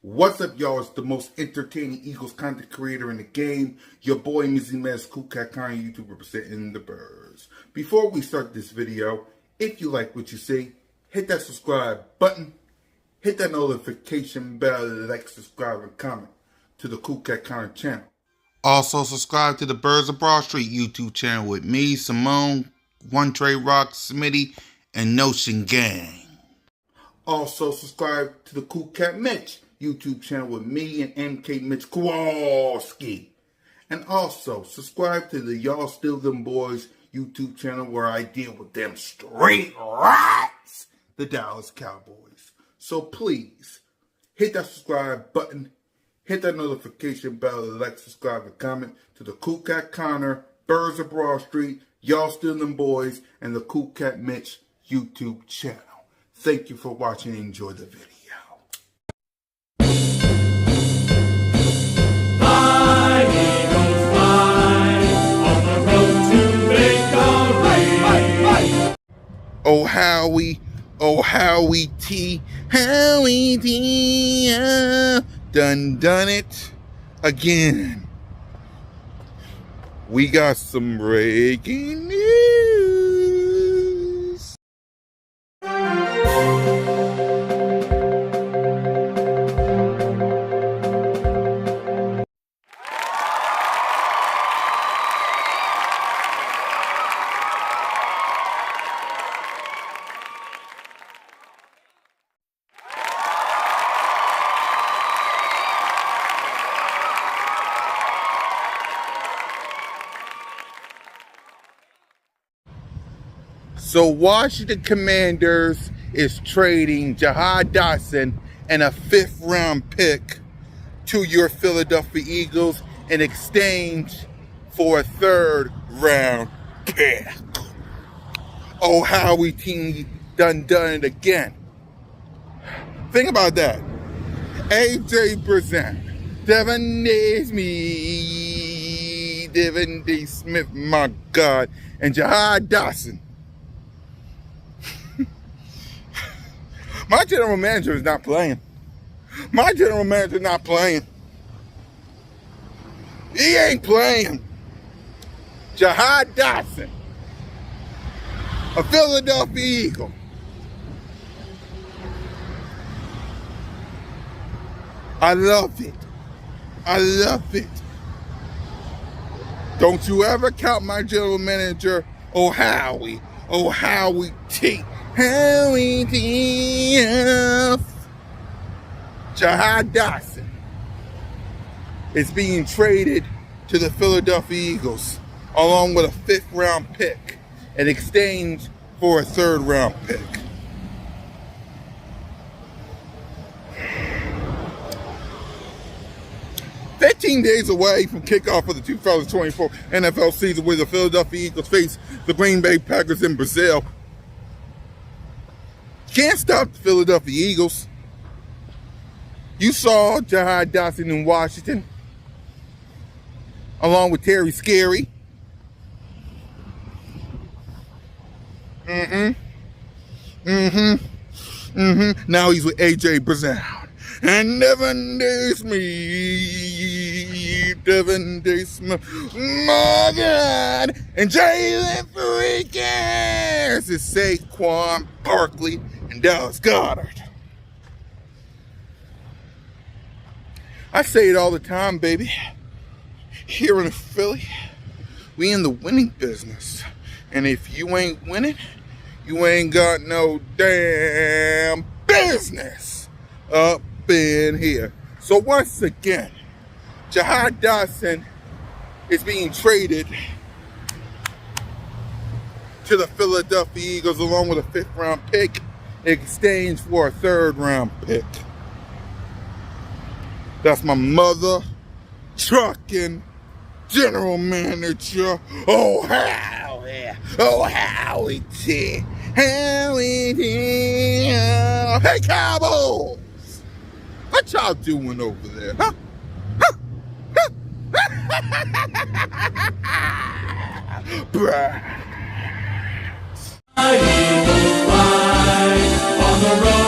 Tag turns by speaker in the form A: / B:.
A: What's up, y'all? It's the most entertaining Eagles content creator in the game. Your boy, Mizzy Mez, Cool Cat Kind YouTube representing the birds. Before we start this video, if you like what you see, hit that subscribe button, hit that notification bell, like, subscribe, and comment to the Cool Cat Kind channel. Also, subscribe to the Birds of Broad Street YouTube channel with me, Simone, One Trey Rock, Smitty, and Notion Gang. Also, subscribe to the Cool Cat Mitch YouTube channel with me and MK Mitch Kowalski. And also, subscribe to the Y'all Still Them Boys YouTube channel where I deal with them straight rats, the Dallas Cowboys. So please, hit that subscribe button, hit that notification bell, like, subscribe, and comment to the Cool Cat Connor, Birds of Broad Street, Y'all Still Them Boys, and the Cool Cat Mitch YouTube channel. Thank you for watching and enjoy the video. Oh Howie T, Howie T, done it again. We got some breaking news. So Washington Commanders is trading Jahan Dotson and a 5th round pick to your Philadelphia Eagles in exchange for a 3rd round pick. Oh, Howie team done it again. Think about that. AJ Brazant, Devin D. Smith, my God, and Jahan Dotson. My general manager is not playing. My general manager is not playing. He ain't playing. Jahan Dotson, a Philadelphia Eagle. I love it. I love it. Don't you ever count my general manager, Howie T. Howie T. Jahan Dotson is being traded to the Philadelphia Eagles along with a 5th round pick in exchange for a 3rd round pick. "15 days away from kickoff of the 2024 NFL season where the Philadelphia Eagles face the Green Bay Packers in Brazil. Can't stop the Philadelphia Eagles. You saw Jahan Dotson in Washington, along with Terry Scary. Now he's with AJ Brazant. And Devin D. Smith, my God, and Jalen Freakers is Saquon Barkley and Dallas Goedert. I say it all the time, baby. Here in Philly, we in the winning business. And if you ain't winning, you ain't got no damn business up in here. So once again, Jahan Dotson is being traded to the Philadelphia Eagles along with a 5th round pick in exchange for a 3rd round pick. That's my mother trucking general manager, Howie T. Howie T. Hey, Cowboys! What y'all doing over there, huh? Bruh.
B: Eagles fly on the road.